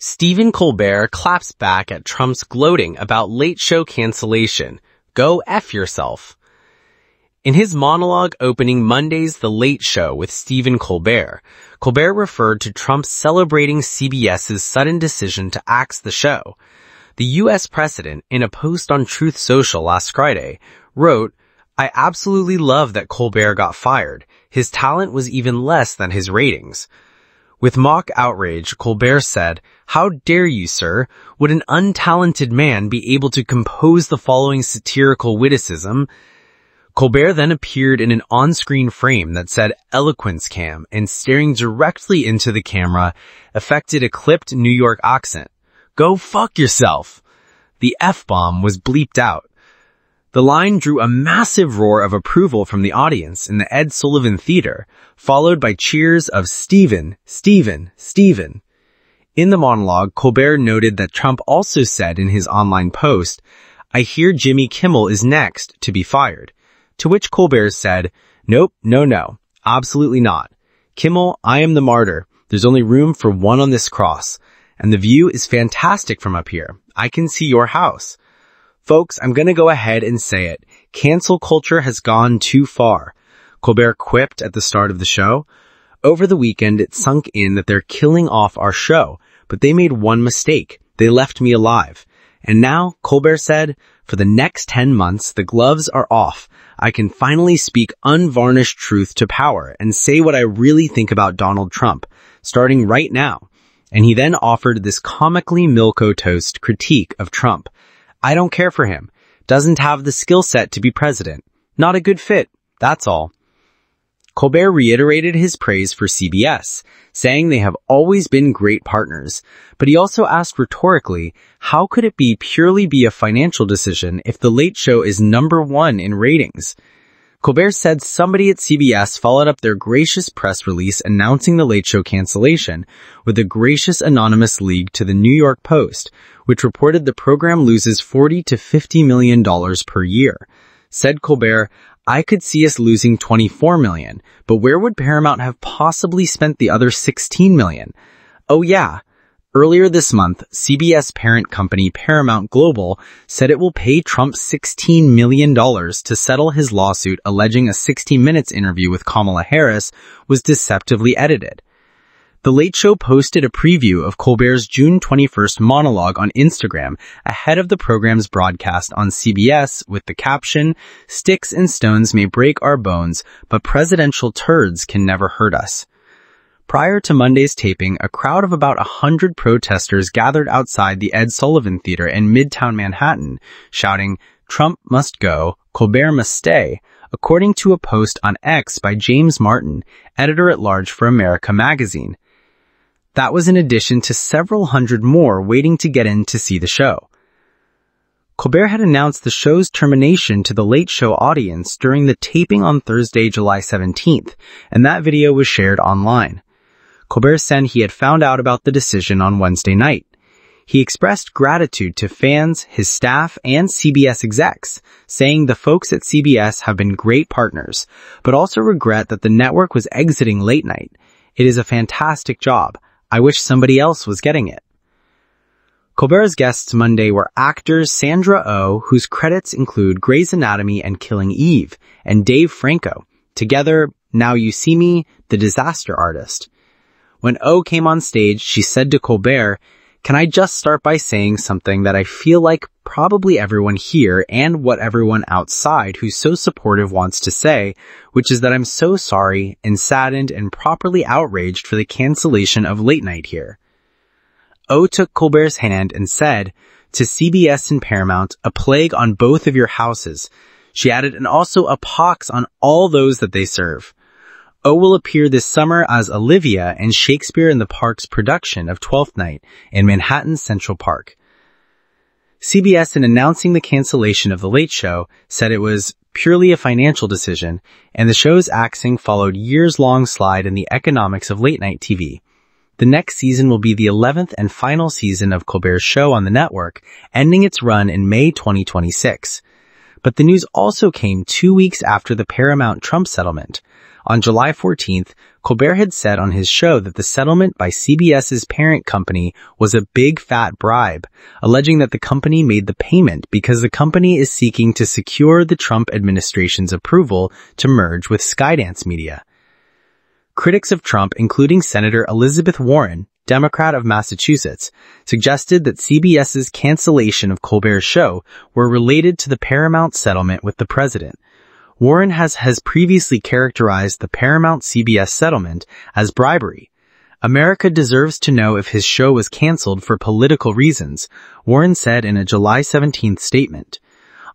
Stephen Colbert claps back at Trump's gloating about late show cancellation. Go F yourself. In his monologue opening Monday's The Late Show with Stephen Colbert, Colbert referred to Trump celebrating CBS's sudden decision to axe the show. The U.S. president, in a post on Truth Social last Friday, wrote, "I absolutely love that Colbert got fired. His talent was even less than his ratings." With mock outrage, Colbert said, "How dare you, sir? Would an untalented man be able to compose the following satirical witticism?" Colbert then appeared in an on-screen frame that said "Eloquence Cam" and staring directly into the camera affected a clipped New York accent. "Go fuck yourself." The F-bomb was bleeped out. The line drew a massive roar of approval from the audience in the Ed Sullivan Theater, followed by cheers of "Stephen, Stephen, Stephen." In the monologue, Colbert noted that Trump also said in his online post, "I hear Jimmy Kimmel is next to be fired." To which Colbert said, "Nope, no, absolutely not. Kimmel, I am the martyr. There's only room for one on this cross. And the view is fantastic from up here. I can see your house." Folks, I'm going to go ahead and say it. Cancel culture has gone too far. Colbert quipped at the start of the show. Over the weekend, it sunk in that they're killing off our show, but they made one mistake. They left me alive. And now, Colbert said, for the next 10 months, the gloves are off. I can finally speak unvarnished truth to power and say what I really think about Donald Trump, starting right now. And he then offered this comically milquetoast critique of Trump. "I don't care for him. Doesn't have the skill set to be president. Not a good fit. That's all." Colbert reiterated his praise for CBS, saying they have always been great partners. But he also asked rhetorically, how could it purely be a financial decision if The Late Show is #1 in ratings? Colbert said somebody at CBS followed up their gracious press release announcing The Late Show cancellation with a gracious anonymous leak to the New York Post, which reported the program loses $40 to $50 million per year. Said Colbert, "I could see us losing $24 million, but where would Paramount have possibly spent the other $16 million? Oh yeah. Earlier this month, CBS parent company Paramount Global said it will pay Trump $16 million to settle his lawsuit alleging a 60 Minutes interview with Kamala Harris was deceptively edited. The Late Show posted a preview of Colbert's June 21st monologue on Instagram ahead of the program's broadcast on CBS with the caption, "Sticks and stones may break our bones, but presidential turds can never hurt us." Prior to Monday's taping, a crowd of about 100 protesters gathered outside the Ed Sullivan Theater in Midtown Manhattan, shouting, "Trump must go, Colbert must stay," according to a post on X by James Martin, editor-at-large for America magazine. That was in addition to several hundred more waiting to get in to see the show. Colbert had announced the show's termination to the Late Show audience during the taping on Thursday, July 17th, and that video was shared online. Colbert said he had found out about the decision on Wednesday night. He expressed gratitude to fans, his staff, and CBS execs, saying the folks at CBS have been great partners, but also regret that the network was exiting late night. "It is a fantastic job. I wish somebody else was getting it." Colbert's guests Monday were actors Sandra Oh, whose credits include Grey's Anatomy and Killing Eve, and Dave Franco. Together, Now You See Me, The Disaster Artist. When Oh came on stage, she said to Colbert, "Can I just start by saying something that I feel like probably everyone here and what everyone outside who's so supportive wants to say, which is that I'm so sorry and saddened and properly outraged for the cancellation of late night here." Oh took Colbert's hand and said, "To CBS and Paramount, a plague on both of your houses." She added, "and also a pox on all those that they serve." Oh will appear this summer as Olivia in Shakespeare in the Park's production of Twelfth Night in Manhattan's Central Park. CBS, in announcing the cancellation of The Late Show, said it was purely a financial decision, and the show's axing followed years-long slide in the economics of late-night TV. The next season will be the 11th and final season of Colbert's show on the network, ending its run in May 2026. But the news also came 2 weeks after the Paramount-Trump settlement. On July 14th, Colbert had said on his show that the settlement by CBS's parent company was a big fat bribe, alleging that the company made the payment because the company is seeking to secure the Trump administration's approval to merge with Skydance Media. Critics of Trump, including Senator Elizabeth Warren, Democrat of Massachusetts, suggested that CBS's cancellation of Colbert's show were related to the Paramount settlement with the president. Warren has previously characterized the Paramount-CBS settlement as bribery. America deserves to know if his show was canceled for political reasons, Warren said in a July 17th statement.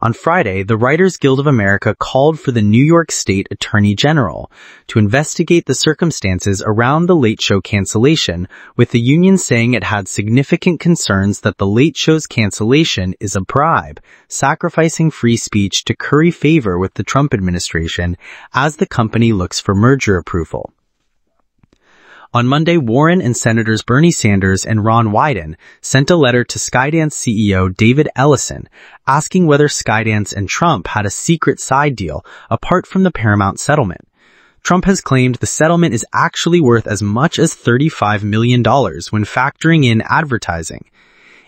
On Friday, the Writers Guild of America called for the New York State Attorney General to investigate the circumstances around the Late Show cancellation, with the union saying it had significant concerns that the Late Show's cancellation is a bribe, sacrificing free speech to curry favor with the Trump administration as the company looks for merger approval. On Monday, Warren and Senators Bernie Sanders and Ron Wyden sent a letter to Skydance CEO David Ellison asking whether Skydance and Trump had a secret side deal apart from the Paramount settlement. Trump has claimed the settlement is actually worth as much as $35 million when factoring in advertising.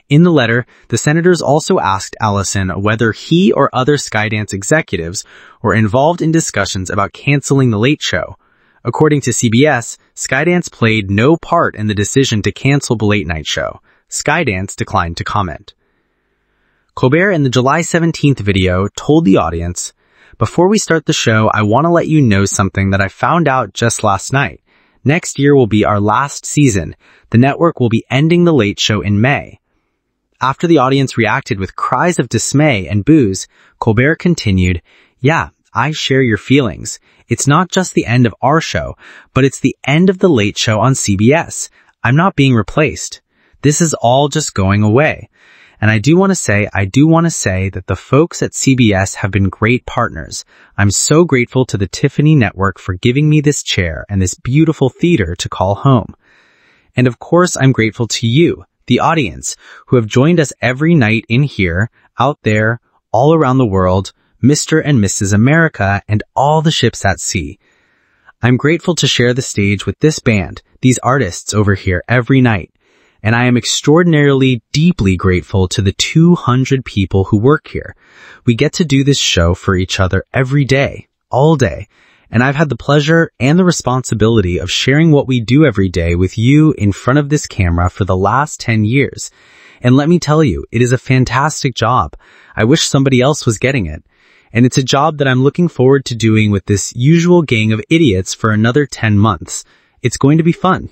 In the letter, the senators also asked Ellison whether he or other Skydance executives were involved in discussions about canceling The Late Show. According to CBS, Skydance played no part in the decision to cancel the late night show. Skydance declined to comment. Colbert in the July 17th video told the audience, "Before we start the show, I want to let you know something that I found out just last night. Next year will be our last season. The network will be ending The Late Show in May." After the audience reacted with cries of dismay and boos, Colbert continued, "Yeah, I share your feelings. It's not just the end of our show, but it's the end of The Late Show on CBS. I'm not being replaced. This is all just going away. And I do want to say that the folks at CBS have been great partners. I'm so grateful to the Tiffany Network for giving me this chair and this beautiful theater to call home. And of course, I'm grateful to you, the audience, who have joined us every night in here, out there, all around the world, Mr. and Mrs. America, and all the ships at sea. I'm grateful to share the stage with this band, these artists over here every night. And I am extraordinarily, deeply grateful to the 200 people who work here. We get to do this show for each other every day, all day. And I've had the pleasure and the responsibility of sharing what we do every day with you in front of this camera for the last 10 years. And let me tell you, it is a fantastic job. I wish somebody else was getting it. And it's a job that I'm looking forward to doing with this usual gang of idiots for another 10 months. It's going to be fun.